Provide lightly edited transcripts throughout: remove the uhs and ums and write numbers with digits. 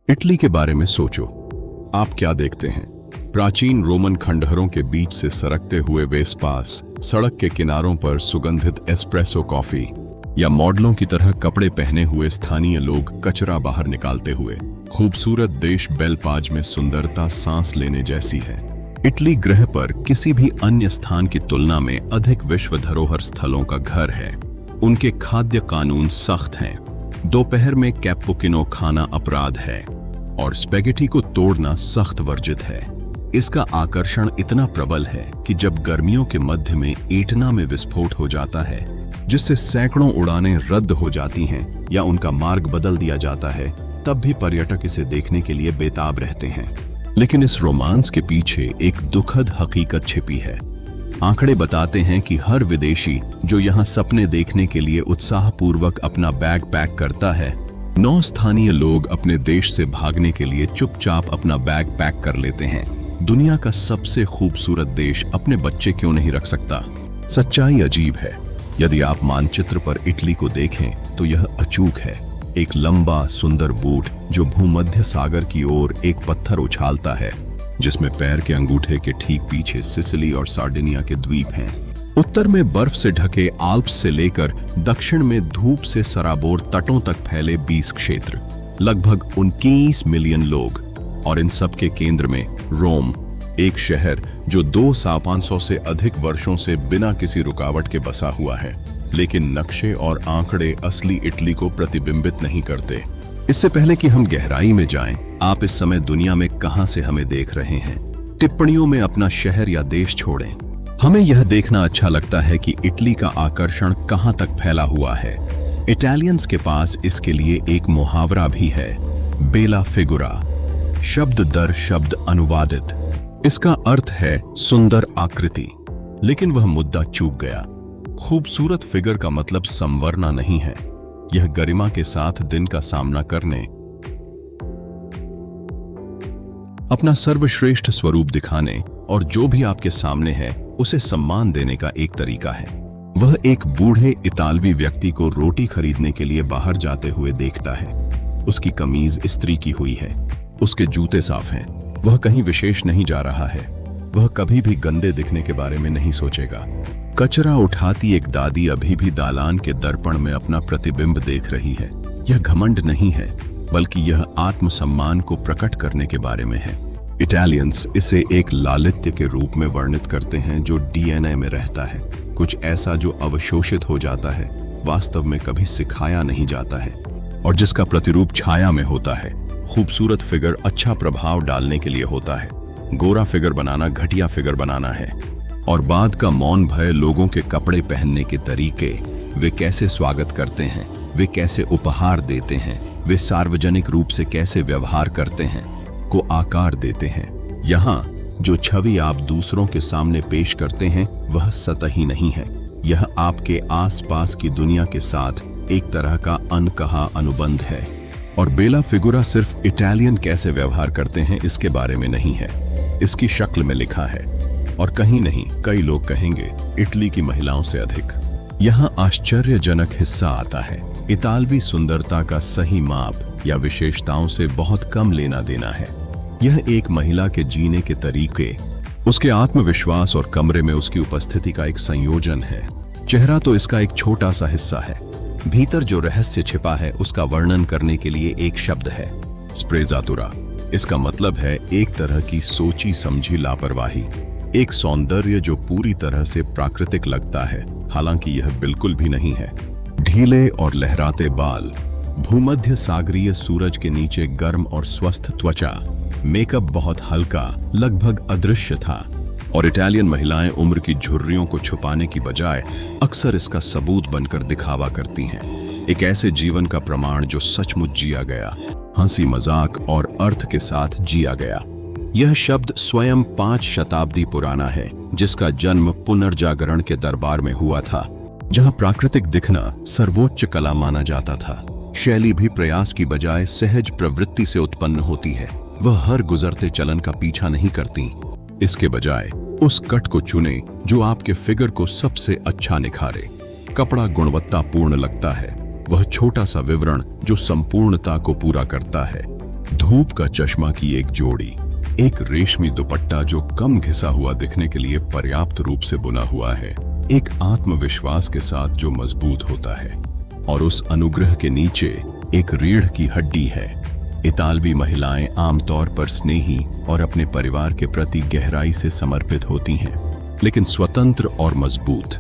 Italy के बारे में सोचो। आप क्या देखते हैं? प्राचीन रोमन खंडहरों के बीच से सरकते हुए वेस्पास, सड़क के किनारों पर सुगंधित एस्प्रेसो कॉफी, या मॉडलों की तरह कपड़े पहने हुए स्थानीय लोग कचरा बाहर निकालते हुए। खूबसूरत देश बेलपाज में सुंदरता सांस लेने जैसी है। इटली ग्रह पर किसी भी अन्य स्थान की तुलना में अधिक विश्व धरोहर स्थलों का घर है। उनके खाद्य कानून सख्त हैं। दोपहर में कैप्पुचिनो खाना अपराध है और स्पेगेटी को तोड़ना सख्त वर्जित है। इसका आकर्षण इतना प्रबल है कि जब गर्मियों के मध्य में एटना में विस्फोट हो जाता है, जिससे सैकड़ों उड़ानें रद्द हो जाती हैं या उनका मार्ग बदल दिया जाता है, तब भी पर्यटक इसे देखने के लिए बेताब रहते हैं। लेकिन इस रोमांस के पीछे एक दुखद हकीकत छिपी है। आंकड़े बताते हैं कि हर विदेशी जो यहाँ सपने देखने के लिए उत्साहपूर्वक अपना बैग पैक करता है, 9 स्थानीय लोग अपने देश से भागने के लिए चुपचाप अपना बैग पैक कर लेते हैं। दुनिया का सबसे खूबसूरत देश अपने बच्चे क्यों नहीं रख सकता? सच्चाई अजीब है। यदि आप मानचित्र पर इटली को देखें तो यह अचूक है। एक लंबा सुंदर बूट जो भूमध्य सागर की ओर एक पत्थर उछालता है, जिसमें पैर के अंगूठे के ठीक पीछे सिसिली और सार्डिनिया के द्वीप हैं। उत्तर में बर्फ से ढके आल्प्स से लेकर दक्षिण में धूप से सराबोर तटों तक फैले 20 क्षेत्र, लगभग 29 मिलियन लोग, और इन सब के केंद्र में रोम, एक शहर जो 2,500 से अधिक वर्षों से बिना किसी रुकावट के बसा हुआ है। लेकिन नक्शे और आंकड़े असली इटली को प्रतिबिंबित नहीं करते। इससे पहले कि हम गहराई में जाएं, आप इस समय दुनिया में कहां से हमें देख रहे हैं? टिप्पणियों में अपना शहर या देश छोड़ें। हमें यह देखना अच्छा लगता है कि इटली का आकर्षण कहां तक फैला हुआ है। इटालियंस के पास इसके लिए एक मुहावरा भी है, बेला फिगुरा, शब्द दर शब्द अनुवादित। इसका अर्थ है सुंदर आकृति। लेकिन वह मुद्दा चूक गया। खूबसूरत फिगर का मतलब संवरना नहीं है। यह गरिमा के साथ दिन का सामना करने, अपना सर्वश्रेष्ठ स्वरूप दिखाने और जो भी आपके सामने है उसे सम्मान देने का एक तरीका है। वह एक बूढ़े इतालवी व्यक्ति को रोटी खरीदने के लिए बाहर जाते हुए देखता है। उसकी कमीज इस्त्री की हुई है, उसके जूते साफ हैं, वह कहीं विशेष नहीं जा रहा है, वह कभी भी गंदे दिखने के बारे में नहीं सोचेगा। कचरा उठाती एक दादी अभी भी दालान के दर्पण में अपना प्रतिबिंब देख रही है। यह घमंड नहीं है, बल्कि यह आत्मसम्मान को प्रकट करने के बारे में है। इटालियंस इसे एक लालित्य के रूप में वर्णित करते हैं जो डीएनए में रहता है, कुछ ऐसा जो अवशोषित हो जाता है, वास्तव में कभी सिखाया नहीं जाता है, और जिसका प्रतिरूप छाया में होता है। खूबसूरत फिगर अच्छा प्रभाव डालने के लिए होता है, गोरा फिगर बनाना घटिया फिगर बनाना है। और बाद का मौन भय लोगों के कपड़े पहनने के तरीके, वे कैसे स्वागत करते हैं, वे कैसे उपहार देते हैं, वे सार्वजनिक रूप से कैसे व्यवहार करते हैं, को आकार देते हैं। यहाँ जो छवि आप दूसरों के सामने पेश करते हैं वह सतही नहीं है। यह आपके आसपास की दुनिया के साथ एक तरह का अनकहा अनुबंध है। और बेला फिगुरा सिर्फ इटालियन कैसे व्यवहार करते हैं इसके बारे में नहीं है, इसकी शक्ल में लिखा है। और कहीं नहीं, कई लोग कहेंगे इटली की महिलाओं से अधिक। यहाँ आश्चर्यजनक हिस्सा आता है। इतालवी सुंदरता का सही माप या विशेषताओं से बहुत कम लेना देना है। यह एक महिला के जीने के तरीके, उसके आत्मविश्वास और कमरे में उसकी उपस्थिति का एक संयोजन है। चेहरा तो इसका एक छोटा सा हिस्सा है। भीतर जो रहस्य छिपा है उसका वर्णन करने के लिए एक शब्द है, स्प्रेज़ातुरा। इसका मतलब है एक तरह की सोची समझी लापरवाही, एक सौंदर्य जो पूरी तरह से प्राकृतिक लगता है, हालांकि यह बिल्कुल भी नहीं है। ढीले और लहराते बाल, भूमध्य सागरीय सूरज के नीचे गर्म और स्वस्थ त्वचा, मेकअप बहुत हल्का, लगभग अदृश्य था। और इटालियन महिलाएं उम्र की झुर्रियों को छुपाने की बजाय अक्सर इसका सबूत बनकर दिखावा करती हैं। एक ऐसे जीवन का प्रमाण जो सचमुच जिया गया, हंसी मजाक और अर्थ के साथ जिया गया। यह शब्द स्वयं 5 शताब्दी पुराना है, जिसका जन्म पुनर्जागरण के दरबार में हुआ था, जहां प्राकृतिक दिखना सर्वोच्च कला माना जाता था। शैली भी प्रयास की बजाय सहज प्रवृत्ति से उत्पन्न होती है। वह हर गुजरते चलन का पीछा नहीं करती, इसके बजाय उस कट को चुनें जो आपके फिगर को सबसे अच्छा निखारे। कपड़ा गुणवत्तापूर्ण लगता है, वह छोटा सा विवरण जो संपूर्णता को पूरा करता है। धूप का चश्मा की एक जोड़ी, एक रेशमी दुपट्टा जो कम घिसा हुआ दिखने के लिए पर्याप्त रूप से बुना हुआ है, एक आत्मविश्वास के साथ जो मजबूत होता है। और उस अनुग्रह के नीचे एक रीढ़ की हड्डी है। इतालवी महिलाएं आमतौर पर स्नेही और अपने परिवार के प्रति गहराई से समर्पित होती हैं, लेकिन स्वतंत्र और मजबूत।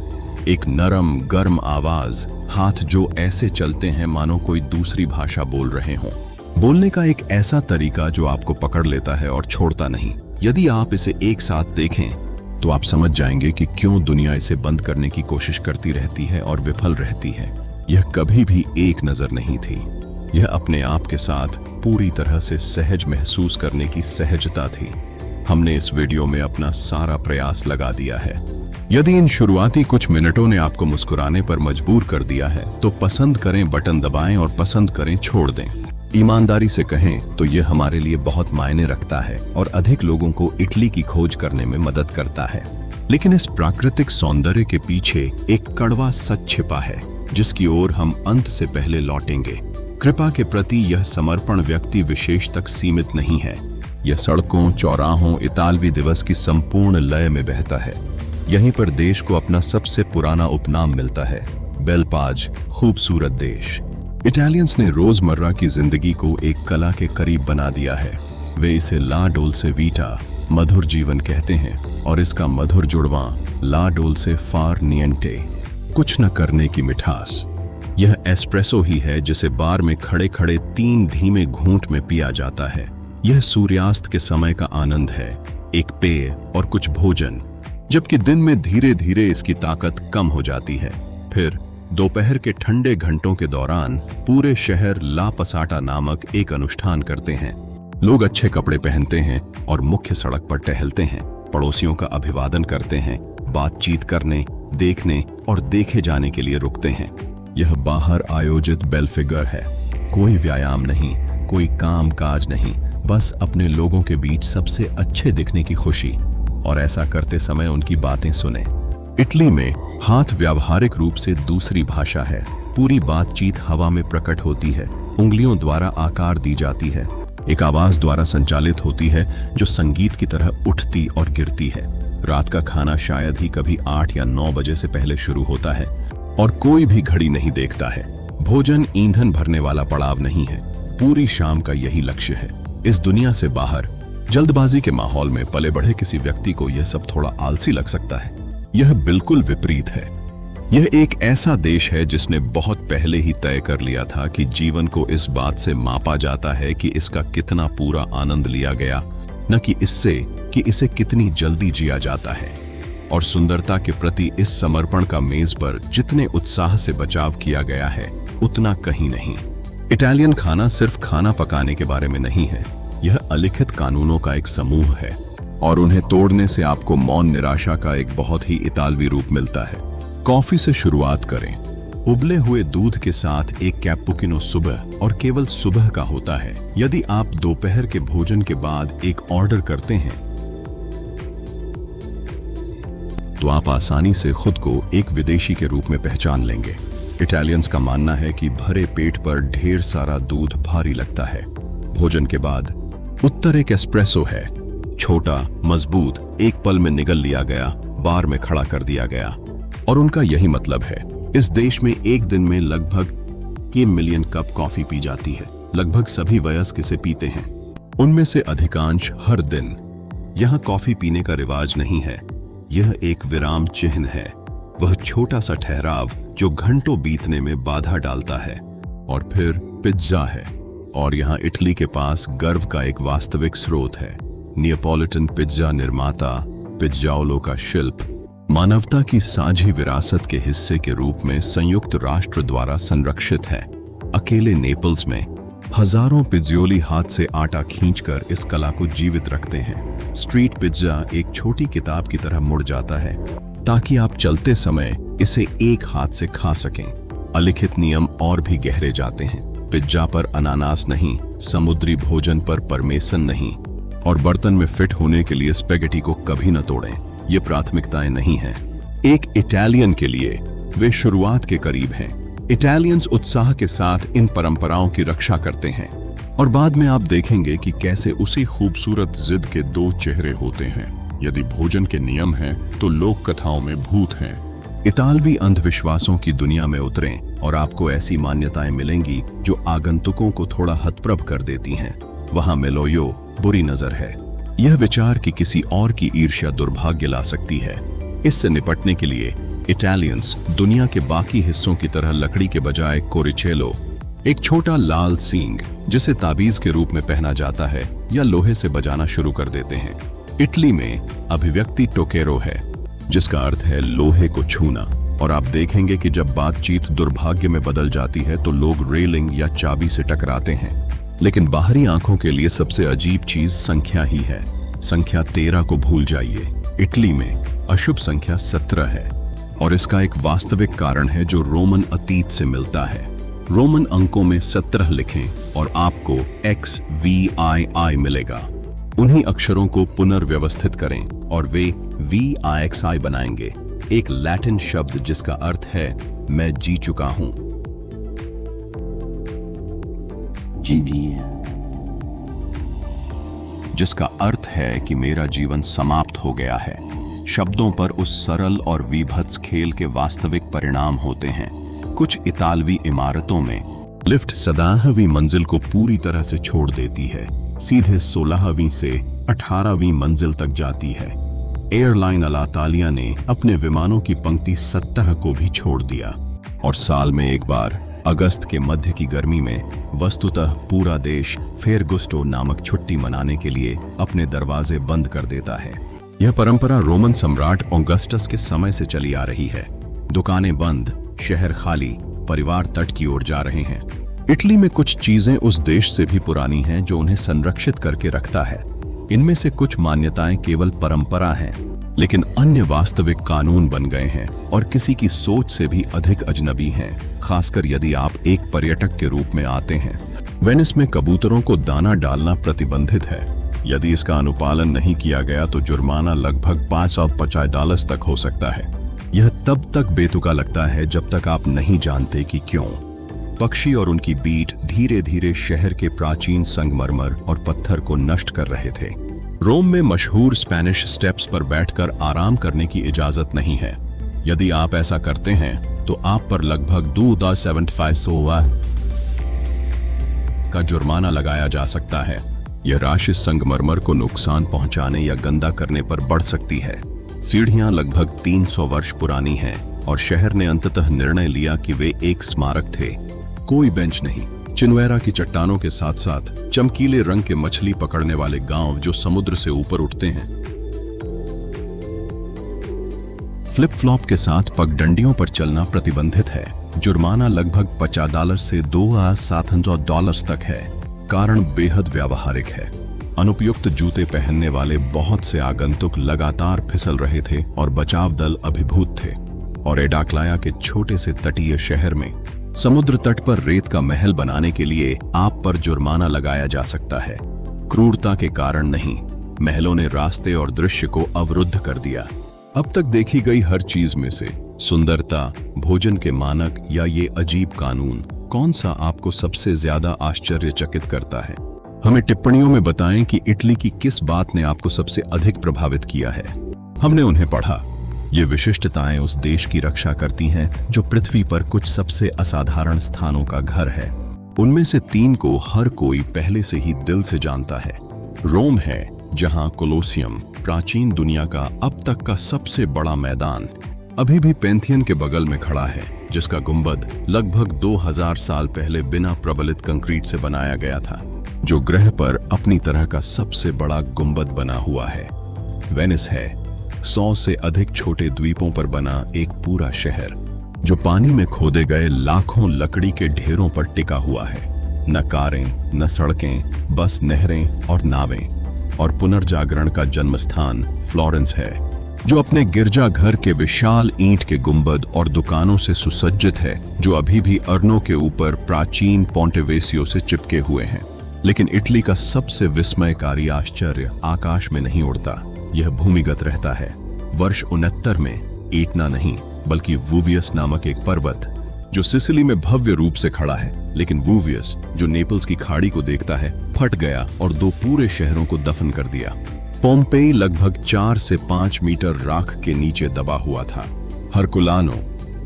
एक नरम गर्म आवाज, हाथ जो ऐसे चलते हैं मानो कोई दूसरी भाषा बोल रहे हों। बोलने का एक ऐसा तरीका जो आपको पकड़ लेता है और छोड़ता नहीं। यदि आप इसे एक साथ देखें तो आप समझ जाएंगे कि क्यों दुनिया इसे बंद करने की कोशिश करती रहती है और विफल रहती है। यह कभी भी एक नजर नहीं थी, यह अपने आप के साथ पूरी तरह से सहज महसूस करने की सहजता थी। हमने इस वीडियो में अपना सारा प्रयास लगा दिया है। यदि इन शुरुआती कुछ मिनटों ने आपको मुस्कुराने पर मजबूर कर दिया है तो पसंद करें बटन दबाएं और पसंद करें छोड़ दें। ईमानदारी से कहें तो यह हमारे लिए बहुत मायने रखता है और अधिक लोगों को इटली की खोज करने में मदद करता है। लेकिन इस प्राकृतिक सौंदर्य के पीछे एक कड़वा सच छिपा है जिसकी ओर हम अंत से पहले लौटेंगे। कृपा के प्रति यह समर्पण व्यक्ति विशेष तक सीमित नहीं है। यह सड़कों, चौराहों, इतालवी दिवस की संपूर्ण लय में बहता है। यहीं पर देश को अपना सबसे पुराना उपनाम मिलता है, बेल पाज, खूबसूरत देश। इटालियंस ने रोजमर्रा की जिंदगी को एक कला के करीब बना दिया है। वे इसे ला डोल्से वीटा, मधुर जीवन कहते हैं, और इसका मधुर जुड़वां ला डोल्से फार निएंटे, कुछ न करने की मिठास। यह एस्प्रेसो ही है जिसे बार में खड़े खड़े 3 धीमे घूंट में पिया जाता है। यह सूर्यास्त के समय का आनंद है, एक पेय और कुछ भोजन, जबकि दिन में धीरे धीरे इसकी ताकत कम हो जाती है। फिर दोपहर के ठंडे घंटों के दौरान पूरे शहर ला पसाटा नामक एक अनुष्ठान करते हैं। लोग अच्छे कपड़े पहनते हैं और मुख्य सड़क पर टहलते हैं, पड़ोसियों का अभिवादन करते हैं, बातचीत करने, देखने और देखे जाने के लिए रुकते हैं। यह बाहर आयोजित बेलफिगर है, कोई व्यायाम नहीं, कोई काम काज नहीं, बस अपने लोगों के बीच सबसे अच्छे दिखने की खुशी, और ऐसा करते समय उनकी बातें सुने। इटली में हाथ व्यावहारिक रूप से दूसरी भाषा है। पूरी बातचीत हवा में प्रकट होती है, उंगलियों द्वारा आकार दी जाती है, एक आवाज द्वारा संचालित होती है जो संगीत की तरह उठती और गिरती है। रात का खाना शायद ही कभी 8 या 9 बजे से पहले शुरू होता है और कोई भी घड़ी नहीं देखता है। भोजन ईंधन भरने वाला पड़ाव नहीं है, पूरी शाम का यही लक्ष्य है। इस दुनिया से बाहर जल्दबाजी के माहौल में पले बढ़े किसी व्यक्ति को यह सब थोड़ा आलसी लग सकता है। यह बिल्कुल विपरीत है। यह एक ऐसा देश है जिसने बहुत पहले ही तय कर लिया था कि जीवन को इस बात से मापा जाता है कि इसका कितना पूरा आनंद लिया गया, न कि इससे कि इसे कितनी जल्दी जिया जाता है। और सुंदरता के प्रति इस समर्पण का मेज पर जितने उत्साह से बचाव किया गया है, उतना कहीं नहीं। इटालियन खाना सिर्फ खाना पकाने के बारे में नहीं है, यह अलिखित कानूनों का एक समूह है, और उन्हें तोड़ने से आपको मौन निराशा का एक बहुत ही इतालवी रूप मिलता है। कॉफी से शुरुआत करें। उबले हुए दूध के साथ एक कैपुचिनो सुबह और केवल सुबह का होता है। यदि आप दोपहर के भोजन के बाद एक ऑर्डर करते हैं तो आप आसानी से खुद को एक विदेशी के रूप में पहचान लेंगे। इटालियंस का मानना है कि भरे पेट पर ढेर सारा दूध भारी लगता है। भोजन के बाद उत्तर एक एस्प्रेसो है, छोटा, मजबूत, एक पल में निगल लिया गया, बार में खड़ा कर दिया गया। और उनका यही मतलब है। इस देश में एक दिन में लगभग 1 मिलियन कप कॉफी पी जाती है। लगभग सभी वयस्क इसे पीते हैं, उनमें से अधिकांश हर दिन। यहाँ कॉफी पीने का रिवाज नहीं है, यह एक विराम चिन्ह है, वह छोटा सा ठहराव जो घंटों बीतने में बाधा डालता है। और फिर पिज्जा है, और यहाँ इटली के पास गर्व का एक वास्तविक स्रोत है। नियोपॉलिटन पिज्जा निर्माता पिज्जाओलो का शिल्प मानवता की साझी विरासत के हिस्से के रूप में संयुक्त राष्ट्र द्वारा संरक्षित है। अकेले नेपल्स में हजारों पिज्जियोली हाथ से आटा खींचकर इस कला को जीवित रखते हैं। स्ट्रीट पिज्जा एक छोटी किताब की तरह मुड़ जाता है ताकि आप चलते समय इसे एक हाथ से खा सकें। अलिखित नियम और भी गहरे जाते हैं। पिज्जा पर अनानास नहीं, समुद्री भोजन पर परमेसन नहीं, और बर्तन में फिट होने के लिए स्पेगेटी को कभी न तोड़ें। ये प्राथमिकताएं नहीं हैं। एक इटालियन के लिए वे शुरुआत के करीब हैं। इटालियंस उत्साह के साथ इन परंपराओं की रक्षा करते हैं और बाद में आप देखेंगे कि कैसे उसी खूबसूरत जिद के दो चेहरे होते हैं। यदि भोजन के नियम हैं तो लोक कथाओं में भूत हैं। इतालवी अंधविश्वासों की दुनिया में उतरें और आपको ऐसी मान्यताएं मिलेंगी जो आगंतुकों को थोड़ा हतप्रभ कर देती हैं। वहां मेलोयो बुरी नजर है। यह विचार कि किसी और की ईर्ष्या दुर्भाग्य ला सकती है। इससे निपटने के लिए इटालियंस दुनिया के बाकी हिस्सों की तरह लकड़ी के बजाय कोरिचेलो, एक छोटा लाल सींग जिसे ताबीज के रूप में पहना जाता है, या लोहे से बजाना शुरू कर देते हैं। इटली में अभिव्यक्ति टोकेरो है, जिसका अर्थ है लोहे को छूना, और आप देखेंगे कि जब बातचीत दुर्भाग्य में बदल जाती है तो लोग रेलिंग या चाबी से टकराते हैं। लेकिन बाहरी आंखों के लिए सबसे अजीब चीज संख्या ही है। संख्या 13 को भूल जाइए। इटली में अशुभ संख्या 17 है और इसका एक वास्तविक कारण है जो रोमन अतीत से मिलता है। रोमन अंकों में 17 लिखें और आपको XVII मिलेगा। उन्हीं अक्षरों को पुनर्व्यवस्थित करें और वे VIXI बनाएंगे, एक लैटिन शब्द जिसका अर्थ है मैं जी चुका हूं। जिसका अर्थ है कि मेरा जीवन समाप्त हो गया है। शब्दों पर उस सरल और विभत्स खेल के वास्तविक परिणाम होते हैं। कुछ इतालवी इमारतों में लिफ्ट 17वीं मंजिल को पूरी तरह से छोड़ देती है, सीधे 16वीं से 18वीं मंजिल तक जाती है। एयरलाइन अलातालिया ने अपने विमानों की पंक्ति 17 को भी छोड़ दिया और साल में एक बार अगस्त के मध्य की गर्मी में वस्तुतः पूरा देश फेरगुस्टो नामक छुट्टी मनाने के लिए अपने दरवाजे बंद कर देता है। यह परंपरा रोमन सम्राट ऑगस्टस के समय से चली आ रही है। दुकानें बंद, शहर खाली, परिवार तट की ओर जा रहे हैं। इटली में कुछ चीजें उस देश से भी पुरानी हैं जो उन्हें संरक्षित करके रखता है। इनमें से कुछ मान्यताएं केवल परंपरा हैं, लेकिन अन्य वास्तविक कानून बन गए हैं और किसी की सोच से भी अधिक अजनबी हैं, खासकर यदि आप एक पर्यटक के रूप में आते हैं। वेनिस में कबूतरों को दाना डालना प्रतिबंधित है। यदि इसका अनुपालन नहीं किया गया तो जुर्माना लगभग $550 तक हो सकता है। यह तब तक बेतुका लगता है जब तक आप नहीं जानते कि क्यों। पक्षी और उनकी बीट धीरे धीरे शहर के प्राचीन संगमरमर और पत्थर को नष्ट कर रहे थे। रोम में मशहूर स्पेनिश स्टेप्स पर बैठकर आराम करने की इजाजत नहीं है। यदि आप ऐसा करते हैं तो आप पर लगभग $2,750 का जुर्माना लगाया जा सकता है। यह राशि संगमरमर को नुकसान पहुंचाने या गंदा करने पर बढ़ सकती है। सीढ़ियां लगभग 300 वर्ष पुरानी हैं और शहर ने अंततः निर्णय लिया कि वे एक स्मारक थे। कोई बेंच नहीं। चिनवेरा की चट्टानों के साथ साथ चमकीले रंग के मछली पकड़ने वाले गांव जो समुद्र से ऊपर उठते हैं। फ्लिप फ्लॉप के साथ पगडंडियों पर चलना प्रतिबंधित है। जुर्माना लगभग $50 से $2,700 तक है। कारण बेहद व्यावहारिक है। अनुपयुक्त जूते पहनने वाले बहुत से आगंतुक लगातार फिसल रहे थे और बचाव दल अभिभूत थे। और एडाक्लाया के छोटे से तटीय शहर में समुद्र तट पर रेत का महल बनाने के लिए आप पर जुर्माना लगाया जा सकता है। क्रूरता के कारण नहीं, महलों ने रास्ते और दृश्य को अवरुद्ध कर दिया। अब तक देखी गई हर चीज में से सुंदरता, भोजन के मानक या ये अजीब कानून, कौन सा आपको सबसे ज्यादा आश्चर्यचकित करता है? हमें टिप्पणियों में बताएं कि इटली की किस बात ने आपको सबसे अधिक प्रभावित किया है। हमने उन्हें पढ़ा। ये विशिष्टताएं उस देश की रक्षा करती हैं जो पृथ्वी पर कुछ सबसे असाधारण स्थानों का घर है। उनमें से 3 को हर कोई पहले से ही दिल से जानता है। रोम है, जहां कोलोसियम, प्राचीन दुनिया का अब तक का सबसे बड़ा मैदान, अभी भी पैंथियन के बगल में खड़ा है, जिसका गुंबद लगभग 2000 साल पहले बिना प्रबलित कंक्रीट से बनाया गया था, जो ग्रह पर अपनी तरह का सबसे बड़ा गुंबद बना हुआ है। वेनिस है, 100 से अधिक छोटे द्वीपों पर बना एक पूरा शहर, जो पानी में खोदे गए लाखों लकड़ी के ढेरों पर टिका हुआ है। न कारें, न सड़कें, बस नहरें और नावें। और पुनर्जागरण का जन्मस्थान फ्लोरेंस है, जो अपने गिरजाघर के विशाल ईंट के गुंबद और दुकानों से सुसज्जित है, जो अभी भी अर्नो के ऊपर प्राचीन पोंटेवेसियो से चिपके हुए हैं। लेकिन इटली का सबसे विस्मयकारी आश्चर्य आकाश में नहीं उड़ता, यह भूमिगत रहता है। वर्ष 69 में एटना नहीं बल्कि वूवियस नामक एक पर्वत जो सिसिली में भव्य रूप से खड़ा है, लेकिन वूवियस जो नेपल्स की खाड़ी को देखता है फट गया और 2 पूरे शहरों को दफन कर दिया। पोम्पेई लगभग 4 से 5 मीटर राख के नीचे दबा हुआ था। हरकुलानो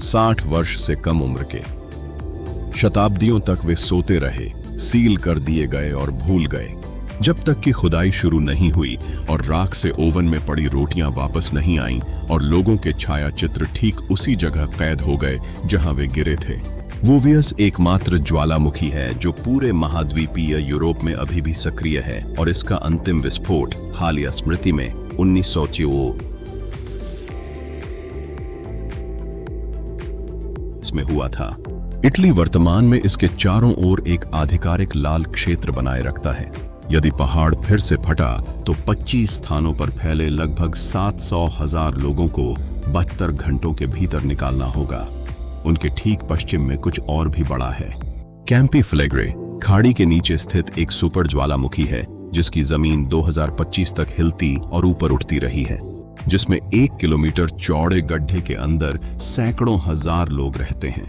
60 वर्ष से कम उम्र के। शताब्दियों तक वे सोते रहे, सील कर दिए गए और भूल गए, जब तक कि खुदाई शुरू नहीं हुई और राख से ओवन में पड़ी रोटियां वापस नहीं आईं और लोगों के छायाचित्र ठीक उसी जगह कैद हो गए जहां वे गिरे थे। वूवियस एकमात्र ज्वालामुखी है जो पूरे महाद्वीपीय यूरोप में अभी भी सक्रिय है और इसका अंतिम विस्फोट हालिया स्मृति में 1904 में हुआ था। इटली वर्तमान में इसके चारों ओर एक आधिकारिक लाल क्षेत्र बनाए रखता है। यदि पहाड़ फिर से फटा तो 25 स्थानों पर फैले लगभग 700,000 लोगों को 72 घंटों के भीतर निकालना होगा। उनके ठीक पश्चिम में कुछ और भी बड़ा है। कैंपी फ्लेग्रे खाड़ी के नीचे स्थित एक सुपर ज्वालामुखी है जिसकी जमीन 2025 तक हिलती और ऊपर उठती रही है, जिसमें 1 किलोमीटर चौड़े गड्ढे के अंदर सैकड़ों हजार लोग रहते हैं।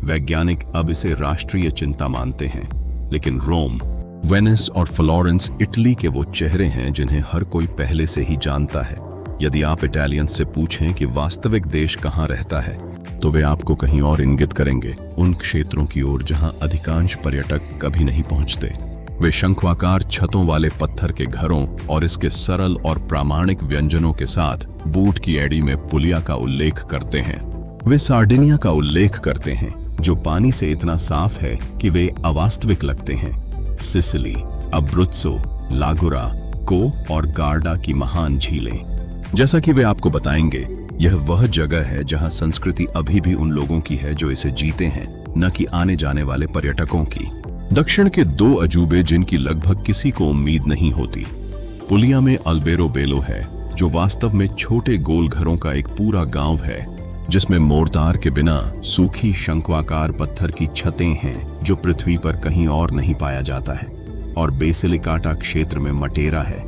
वैज्ञानिक अब इसे राष्ट्रीय चिंता मानते हैं, लेकिन रोम, वेनिस और फ्लोरेंस इटली के वो चेहरे हैं जिन्हें हर कोई पहले से ही जानता है। यदि आप इटालियन से पूछें कि वास्तविक देश कहाँ रहता है, तो वे आपको कहीं और इंगित करेंगे, उन क्षेत्रों की ओर जहां अधिकांश पर्यटक कभी नहीं पहुंचते। वे शंक्वाकार छतों वाले पत्थर के घरों और इसके सरल और प्रामाणिक व्यंजनों के साथ बूट की एड़ी में पुलिया का उल्लेख करते हैं। वे सार्डिनिया का उल्लेख करते हैं जो पानी से इतना साफ है कि वे अवास्तविक लगते हैं। सिसिली, अब्रुत्सो, लागुरा, को और गार्डा की महान झीलें। जैसा कि वे आपको बताएंगे, यह वह जगह है जहां संस्कृति अभी भी उन लोगों की है जो इसे जीते हैं, न कि आने जाने वाले पर्यटकों की। दक्षिण के 2 अजूबे जिनकी लगभग किसी को उम्मीद नहीं होती। पुलिया में अल्बेरो बेलो है जो वास्तव में छोटे गोल घरों का एक पूरा गांव है जिसमें मोर्टार के बिना सूखी शंक्वाकार पत्थर की छतें हैं जो पृथ्वी पर कहीं और नहीं पाया जाता है। और बेसिलिकाटा क्षेत्र में मटेरा है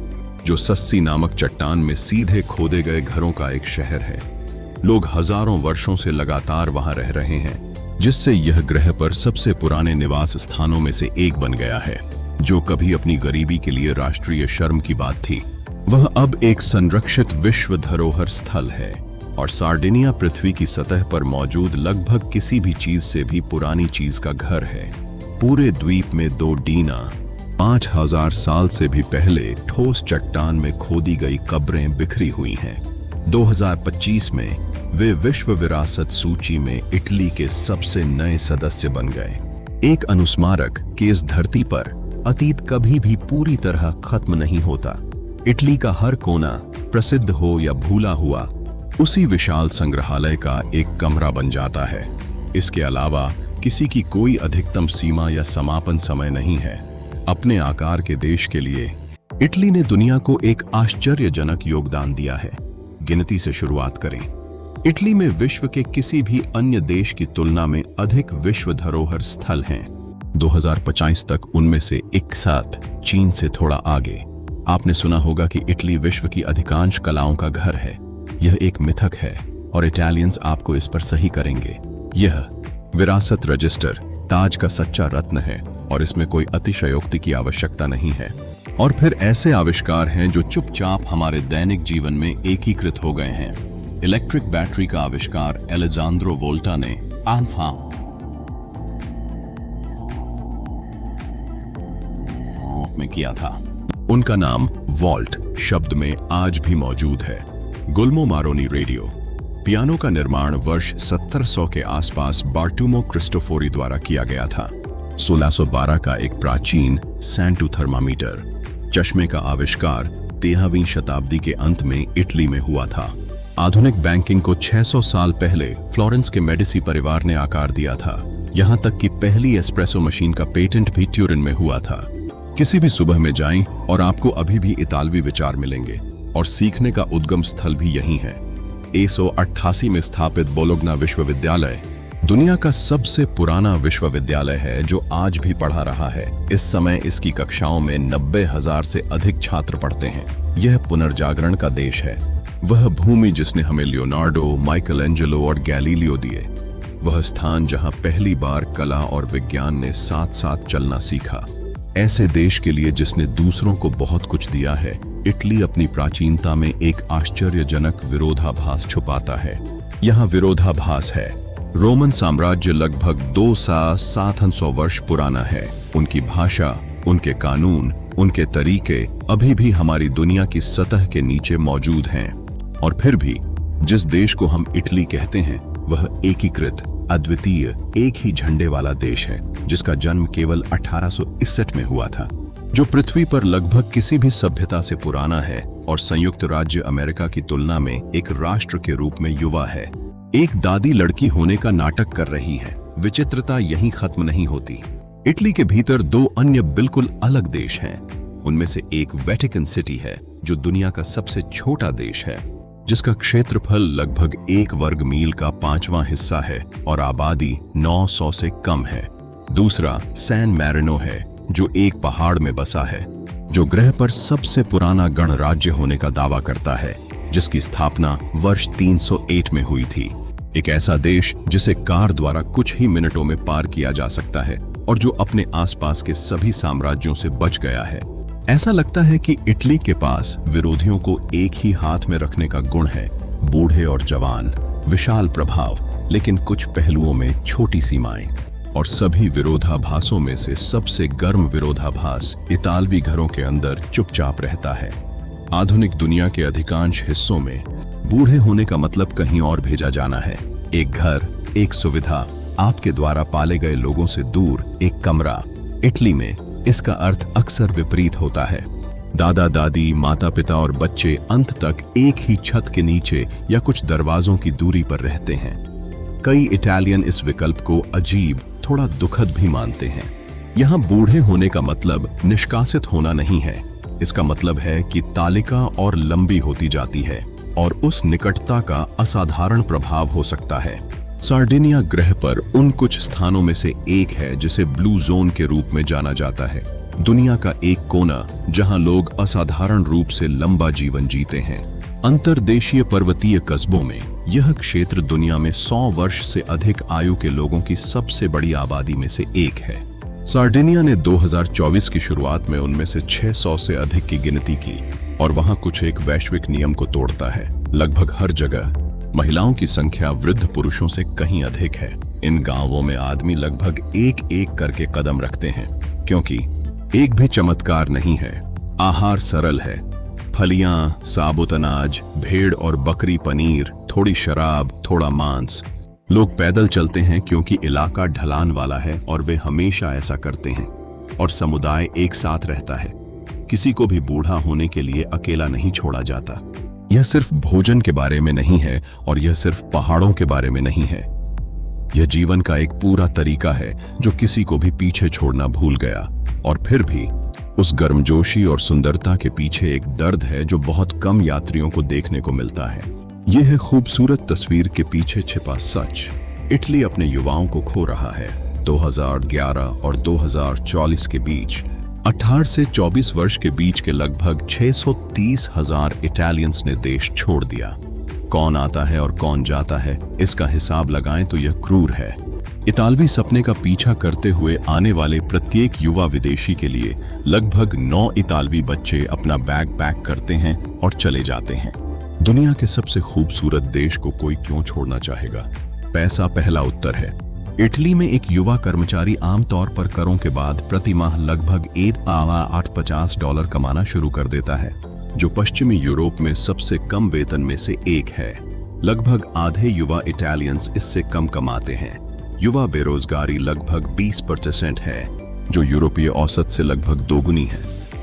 जो सस्सी नामक चट्टान में सीधे खोदे गए घरों का एक शहर है। लोग हजारों वर्षों से लगातार वहां रह रहे हैं, जिससे यह ग्रह पर सबसे पुराने निवास स्थानों में से एक बन गया है। जो कभी अपनी गरीबी के लिए राष्ट्रीय शर्म की बात थी, वह अब एक संरक्षित विश्व धरोहर स्थल है। और सार्डिनिया पृथ्वी की सतह पर मौजूद लगभग किसी भी चीज से भी पुरानी चीज का घर है। पूरे द्वीप में 2 डीना 5000 साल से भी पहले ठोस चट्टान में खोदी गई कब्रें बिखरी हुई हैं। 2025 में वे विश्व विरासत सूची में इटली के सबसे नए सदस्य बन गए। एक अनुस्मारक कि इस धरती पर अतीत कभी भी पूरी तरह खत्म नहीं होता। इटली का हर कोना, प्रसिद्ध हो या भूला हुआ, उसी विशाल संग्रहालय का एक कमरा बन जाता है। इसके अलावा किसी की कोई अधिकतम सीमा या समापन समय नहीं है। अपने आकार के देश के लिए इटली ने दुनिया को एक आश्चर्यजनक योगदान दिया है। गिनती से शुरुआत करें। इटली में विश्व के किसी भी अन्य देश की तुलना में अधिक विश्व धरोहर स्थल हैं। 2050 तक उनमें से 61 चीन से थोड़ा आगे। आपने सुना होगा कि इटली विश्व की अधिकांश कलाओं का घर है। यह एक मिथक है और इटालियंस आपको इस पर सही करेंगे। यह विरासत रजिस्टर ताज का सच्चा रत्न है और इसमें कोई अतिशयोक्ति की आवश्यकता नहीं है। और फिर ऐसे आविष्कार हैं जो चुपचाप हमारे दैनिक जीवन में एकीकृत हो गए हैं। इलेक्ट्रिक बैटरी का आविष्कार एलेजांद्रो वोल्टा ने आल्फा में किया था। उनका नाम वॉल्ट शब्द में आज भी मौजूद है। गुल्मो मारोनी रेडियो पियानो का निर्माण वर्ष 1700 के आसपास बार्टुमो क्रिस्टोफोरी द्वारा किया गया था। 1612 का एक प्राचीन सैंटू थर्मामीटर चश्मे का आविष्कार 13वीं शताब्दी के अंत में इटली में हुआ था। आधुनिक बैंकिंग को 600 साल पहले फ्लोरेंस के मेडिसी परिवार ने आकार दिया था। यहां तक कि पहली एस्प्रेसो मशीन का पेटेंट भी ट्यूरिन में हुआ था। किसी भी सुबह में जाएं और आपको अभी भी इतालवी विचार मिलेंगे और सीखने का उद्गम स्थल भी यही है। 1888 में स्थापित बोलोग्ना विश्वविद्यालय दुनिया का सबसे पुराना विश्वविद्यालय है जो आज भी पढ़ा रहा है। इस समय इसकी कक्षाओं में 90,000 से अधिक छात्र पढ़ते हैं। यह पुनर्जागरण का देश है। वह भूमि जिसने हमें लियोनार्डो, माइकल एंजेलो और गैलीलियो दिए। वह स्थान जहां पहली बार कला और विज्ञान ने साथ साथ चलना सीखा। ऐसे देश के लिए जिसने दूसरों को बहुत कुछ दिया है, इटली अपनी प्राचीनता में एक आश्चर्यजनक विरोधाभास छुपाता है। यहाँ विरोधाभास है। रोमन साम्राज्य लगभग 2,700 वर्ष पुराना है। उनकी भाषा, उनके कानून, उनके तरीके अभी भी हमारी दुनिया की सतह के नीचे मौजूद हैं। और फिर भी जिस देश को हम इटली कहते हैं, वह एकीकृत, अद्वितीय, एक ही झंडे वाला देश है, जिसका जन्म केवल 1861 में हुआ था, जो पृथ्वी पर लगभग किसी भी सभ्यता से पुराना है और संयुक्त राज्य अमेरिका की तुलना में एक राष्ट्र के रूप में युवा है। एक दादी लड़की होने का नाटक कर रही है। विचित्रता यहीं खत्म नहीं होती। इटली के भीतर 2 अन्य बिल्कुल अलग देश हैं। उनमें से एक वेटिकन सिटी है, जो दुनिया का सबसे छोटा देश है, जिसका क्षेत्रफल लगभग 1 वर्ग मील का 5वां हिस्सा है और आबादी 900 से कम है। दूसरा सैन मैरिनो है, जो एक पहाड़ में बसा है, जो ग्रह पर सबसे पुराना गणराज्य होने का दावा करता है, जिसकी स्थापना वर्ष 308 में हुई थी। एक ऐसा देश जिसे कार द्वारा कुछ ही मिनटों में पार किया जा सकता है और जो अपने आसपास के सभी साम्राज्यों से बच गया है। ऐसा लगता है कि इटली के पास विरोधियों को एक ही हाथ में रखने का गुण है। बूढ़े और जवान, विशाल प्रभाव, लेकिन कुछ पहलुओं में छोटी सीमाएं। और सभी विरोधाभासों में से सबसे गर्म विरोधाभास इतालवी घरों के अंदर चुपचाप रहता है। आधुनिक दुनिया के अधिकांश हिस्सों में बूढ़े होने का मतलब कहीं और भेजा जाना है। एक घर, एक सुविधा, आपके द्वारा पाले गए लोगों से दूर एक कमरा। इटली में इसका अर्थ अक्सर विपरीत होता है। दादा दादी, माता पिता और बच्चे अंत तक एक ही छत के नीचे या कुछ दरवाजों की दूरी पर रहते हैं। कई इटालियन इस विकल्प को अजीब, थोड़ा दुखद भी मानते हैं। यहाँ बूढ़े होने का मतलब निष्कासित होना नहीं है। इसका मतलब है कि तालिका और लंबी होती जाती है और उस निकटता का असाधारण प्रभाव हो सकता है। सार्डिनिया ग्रह पर उन कुछ स्थानों में से एक है जिसे ब्लू जोन के रूप में जाना जाता है। दुनिया का एक कोना जहां लोग असाधारण रूप से लंबा जीवन जीते हैं। अंतर्देशीय पर्वतीय कस्बों में यह क्षेत्र दुनिया में 100 वर्ष से अधिक आयु के लोगों की सबसे बड़ी आबादी में से एक है। सार्डिनिया ने 2024 की शुरुआत में उनमें से 600 से अधिक की गिनती की और वहां कुछ एक वैश्विक नियम को तोड़ता है। लगभग हर जगह महिलाओं की संख्या वृद्ध पुरुषों से कहीं अधिक है। इन गांवों में आदमी लगभग एक करके कदम रखते हैं, क्योंकि एक भी चमत्कार नहीं है। आहार सरल है। फलियां, साबुत अनाज, भेड़ और बकरी पनीर, थोड़ी शराब, थोड़ा मांस। लोग पैदल चलते हैं क्योंकि इलाका ढलान वाला है और वे हमेशा ऐसा करते हैं। और समुदाय एक साथ रहता है। किसी को भी बूढ़ा होने के लिए अकेला नहीं छोड़ा जाता। यह सिर्फ भोजन के बारे में नहीं है और यह सिर्फ पहाड़ों के बारे में नहीं है। यह जीवन का एक पूरा तरीका है जो किसी को भी पीछे छोड़ना भूल गया। और फिर भी उस गर्मजोशी और सुंदरता के पीछे एक दर्द है जो बहुत कम यात्रियों को देखने को मिलता है। यह है खूबसूरत तस्वीर के पीछे छिपा सच। इटली अपने युवाओं को खो रहा है। 2011 और 2040 के बीच 18 से 24 वर्ष के बीच के लगभग 630,000 इटालियंस ने देश छोड़ दिया। कौन आता है और कौन जाता है, इसका हिसाब लगाएं तो यह क्रूर है। इतालवी सपने का पीछा करते हुए आने वाले प्रत्येक युवा विदेशी के लिए लगभग 9 इतालवी बच्चे अपना बैग पैक करते हैं और चले जाते हैं। दुनिया के सबसे खूबसूरत देश को कोई क्यों छोड़ना चाहेगा? पैसा पहला उत्तर है। इटली में एक युवा कर्मचारी आमतौर पर करों के बाद प्रति माह लगभग $850 कमाना शुरू कर देता है, जो पश्चिमी यूरोप में सबसे कम वेतन में से एक है। लगभग आधे युवा इटालियंस इससे कम कमाते हैं। युवा बेरोजगारी लगभग 20% है, जो यूरोपीय औसत से लगभग दोगुनी है।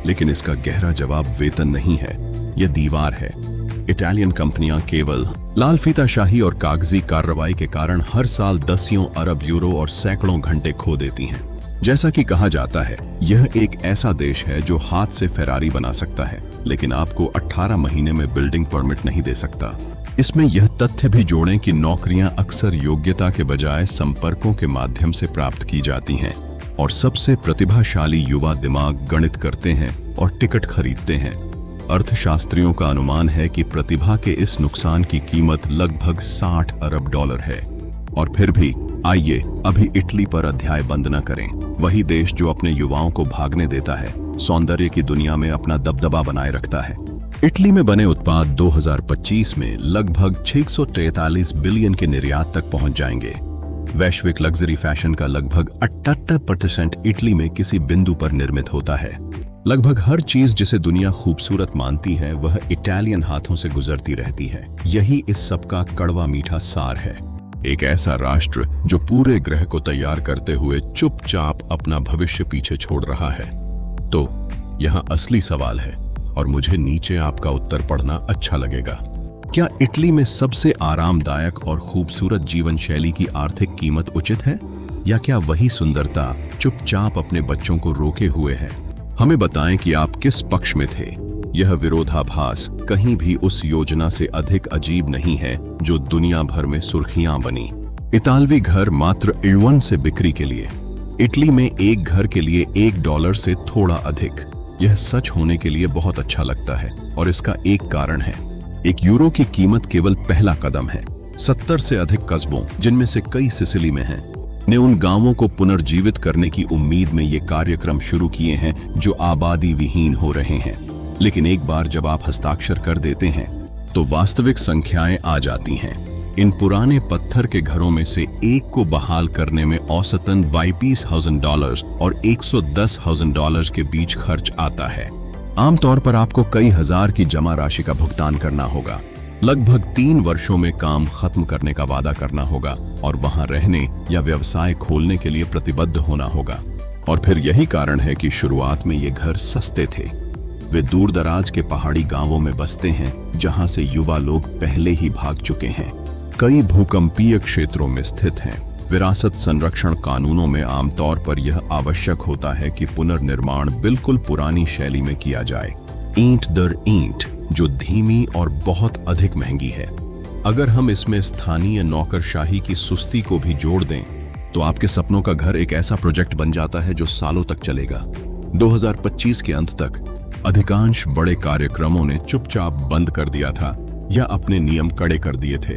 लेकिन इसका गहरा जवाब वेतन नहीं है, यह दीवार है। इटालियन कंपनियां केवल लालफीताशाही और कागजी कार्रवाई के कारण हर साल दसियों अरब यूरो और सैकड़ों घंटे खो देती हैं। जैसा कि कहा जाता है, यह एक ऐसा देश है जो हाथ से फेरारी बना सकता है, लेकिन आपको 18 महीने में बिल्डिंग परमिट नहीं दे सकता। इसमें यह तथ्य भी जोड़ें कि नौकरियां अक्सर योग्यता के बजाय संपर्कों के माध्यम से प्राप्त की जाती हैं और सबसे प्रतिभाशाली युवा दिमाग गणित करते हैं और टिकट खरीदते हैं। अर्थशास्त्रियों का अनुमान है कि प्रतिभा के इस नुकसान की कीमत लगभग 60 अरब डॉलर है। और फिर भी आइए अभी इटली पर अध्याय बंद न करें। वही देश जो अपने युवाओं को भागने देता है, सौंदर्य की दुनिया में अपना दबदबा बनाए रखता है। इटली में बने उत्पाद 2025 में लगभग 643 बिलियन के निर्यात तक पहुंच जाएंगे। वैश्विक लग्जरी फैशन का लगभग 78% इटली में किसी बिंदु पर निर्मित होता है। लगभग हर चीज जिसे दुनिया खूबसूरत मानती है वह इटालियन हाथों से गुजरती रहती है। यही इस सब का कड़वा मीठा सार है। एक ऐसा राष्ट्र जो पूरे ग्रह को तैयार करते हुए चुपचाप अपना भविष्य पीछे छोड़ रहा है। तो यहाँ असली सवाल है, और मुझे नीचे आपका उत्तर पढ़ना अच्छा लगेगा। क्या इटली में सबसे आरामदायक और खूबसूरत जीवन शैली की आर्थिक कीमत उचित है, या क्या वही सुंदरता चुपचाप अपने बच्चों को रोके हुए है? हमें बताएं कि आप किस पक्ष में थे। यह विरोधाभास कहीं भी उस योजना से अधिक अजीब नहीं है जो दुनिया भर में सुर्खियां बनी। इतालवी घर मात्र 51 से बिक्री के लिए। इटली में एक घर के लिए $1 से थोड़ा अधिक। यह सच होने के लिए बहुत अच्छा लगता है, और इसका एक कारण है। €1 की कीमत केवल पहला कदम है। 70 से अधिक कस्बों, जिनमें से कई सिसिली में हैं, ने उन गांवों को पुनर्जीवित करने की उम्मीद में ये कार्यक्रम शुरू किए हैं जो आबादी विहीन हो रहे हैं। लेकिन एक बार जब आप हस्ताक्षर कर देते हैं तो वास्तविक संख्याएं आ जाती हैं। इन पुराने पत्थर के घरों में से एक को बहाल करने में औसतन $22,000 और $110,000 के बीच खर्च आता है। आमतौर पर आपको कई हजार की जमा राशि का भुगतान करना होगा। लगभग 3 वर्षों में काम खत्म करने का वादा करना होगा और वहां रहने या व्यवसाय खोलने के लिए प्रतिबद्ध होना होगा। और फिर यही कारण है कि शुरुआत में ये घर सस्ते थे। वे दूर दराज के पहाड़ी गांवों में बसते हैं जहां से युवा लोग पहले ही भाग चुके हैं। कई भूकंपीय क्षेत्रों में स्थित हैं। विरासत संरक्षण कानूनों में आमतौर पर यह आवश्यक होता है कि पुनर्निर्माण बिल्कुल पुरानी शैली में किया जाए, ईंट दर ईंट, जो धीमी और बहुत अधिक महंगी है। अगर हम इसमें स्थानीय नौकरशाही की सुस्ती को भी जोड़ दें तो आपके सपनों का घर एक ऐसा प्रोजेक्ट बन जाता है जो सालों तक चलेगा। 2025 के अंत तक अधिकांश बड़े कार्यक्रमों ने चुपचाप बंद कर दिया था या अपने नियम कड़े कर दिए थे।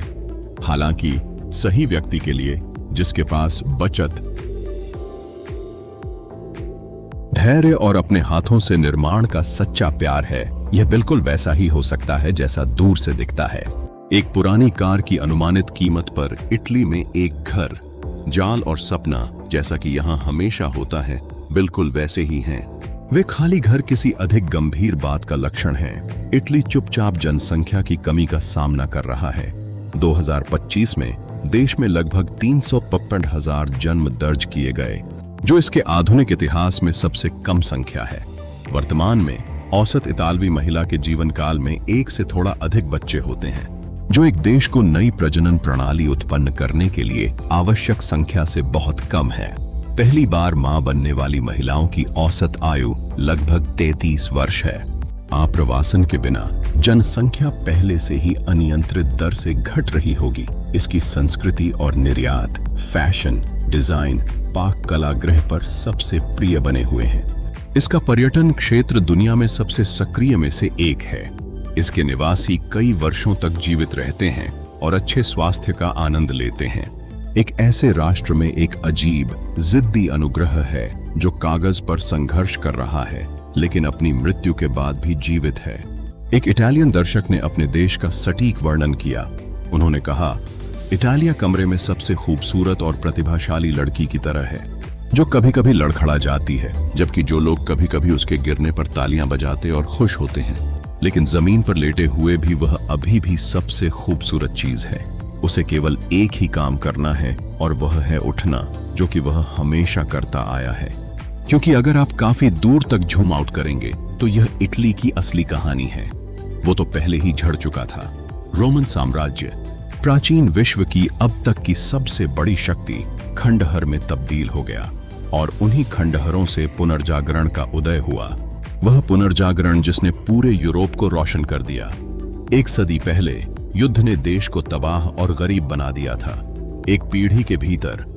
हालांकि सही व्यक्ति के लिए, जिसके पास बचत, धैर्य और अपने हाथों से निर्माण का सच्चा प्यार है, यह बिल्कुल वैसा ही हो सकता है जैसा दूर से दिखता है। एक पुरानी कार की अनुमानित कीमत पर इटली में एक घर, जाल और सपना, जैसा कि यहाँ हमेशा होता है, बिल्कुल वैसे ही हैं। वे खाली घर किसी अधिक गंभीर बात का लक्षण है। इटली चुपचाप जनसंख्या की कमी का सामना कर रहा है। 2025 में देश में लगभग 355,000 जन्म दर्ज किए गए, जो इसके आधुनिक इतिहास में सबसे कम संख्या है। वर्तमान में औसत इतालवी महिला के जीवन काल में 1 से थोड़ा अधिक बच्चे होते हैं, जो एक देश को नई प्रजनन प्रणाली उत्पन्न करने के लिए आवश्यक संख्या से बहुत कम है। पहली बार मां बनने वाली महिलाओं की औसत आयु लगभग 33 वर्ष है। आप्रवासन के बिना जनसंख्या पहले से ही अनियंत्रित दर से घट रही होगी। इसकी संस्कृति और निर्यात, फैशन, डिजाइन, पाक कला ग्रह पर सबसे प्रिय बने हुए हैं। इसका पर्यटन क्षेत्र दुनिया में सबसे सक्रिय में से एक है। इसके निवासी कई वर्षों तक जीवित रहते हैं और अच्छे स्वास्थ्य का आनंद लेते हैं। एक ऐसे राष्ट्र में एक अजीब, जिद्दी अनुग्रह है जो कागज पर संघर्ष कर रहा है लेकिन अपनी मृत्यु के बाद भी जीवित है। एक इटालियन दर्शक ने अपने देश का सटीक वर्णन किया। उन्होंने कहा, इटालिया कमरे में सबसे खूबसूरत और प्रतिभाशाली लड़की की तरह है, जो कभी कभी लड़खड़ा जाती है, जबकि जो लोग कभी कभी उसके गिरने पर तालियां बजाते और खुश होते हैं। लेकिन जमीन पर लेटे हुए भी वह अभी भी सबसे खूबसूरत चीज है। उसे केवल एक ही काम करना है और वह है उठना, जो कि वह हमेशा करता आया है। क्योंकि अगर आप काफी दूर तक झूम आउट करेंगे तो यह इटली की असली कहानी है। वो तो पहले ही झड़ चुका था। रोमन साम्राज्य, प्राचीन विश्व की अब तक की सबसे बड़ी शक्ति, खंडहर में तब्दील हो गया और उन्हीं खंडहरों से पुनर्जागरण का उदय हुआ। वह पुनर्जागरण जिसने पूरे यूरोप को रोशन कर दिया। 1 सदी पहले युद्ध ने देश को तबाह और गरीब बना दिया था। एक पीढ़ी के भीतर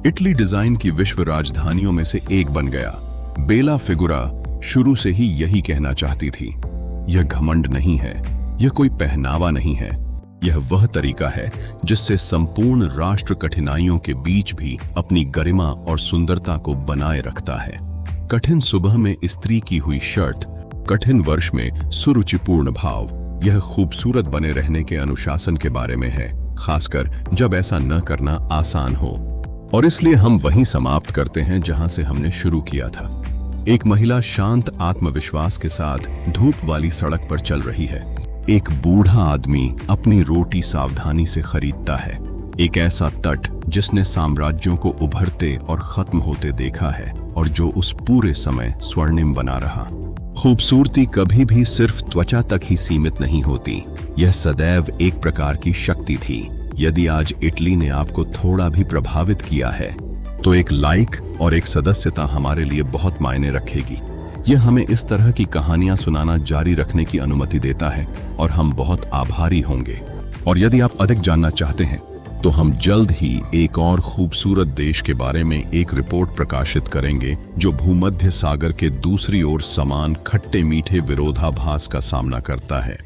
इटली डिजाइन की विश्व राजधानियों में से एक बन गया। बेला फिगुरा शुरू से ही यही कहना चाहती थी। यह घमंड नहीं है, यह कोई पहनावा नहीं है, यह वह तरीका है जिससे संपूर्ण राष्ट्र कठिनाइयों के बीच भी अपनी गरिमा और सुंदरता को बनाए रखता है। कठिन सुबह में स्त्री की हुई शर्ट, कठिन वर्ष में सुरुचिपूर्ण भाव, यह खूबसूरत बने रहने के अनुशासन के बारे में है, खासकर जब ऐसा न करना आसान हो। और इसलिए हम वहीं समाप्त करते हैं जहां से हमने शुरू किया था। एक महिला शांत आत्मविश्वास के साथ धूप वाली सड़क पर चल रही है। एक बूढ़ा आदमी अपनी रोटी सावधानी से खरीदता है। एक ऐसा तट जिसने साम्राज्यों को उभरते और खत्म होते देखा है और जो उस पूरे समय स्वर्णिम बना रहा। खूबसूरती कभी भी सिर्फ त्वचा तक ही सीमित नहीं होती, यह सदैव एक प्रकार की शक्ति थी। यदि आज इटली ने आपको थोड़ा भी प्रभावित किया है तो एक लाइक और एक सदस्यता हमारे लिए बहुत मायने रखेगी। यह हमें इस तरह की कहानियां सुनाना जारी रखने की अनुमति देता है और हम बहुत आभारी होंगे। और यदि आप अधिक जानना चाहते हैं तो हम जल्द ही एक और खूबसूरत देश के बारे में एक रिपोर्ट प्रकाशित करेंगे जो भूमध्य सागर के दूसरी ओर समान खट्टे मीठे विरोधाभास का सामना करता है।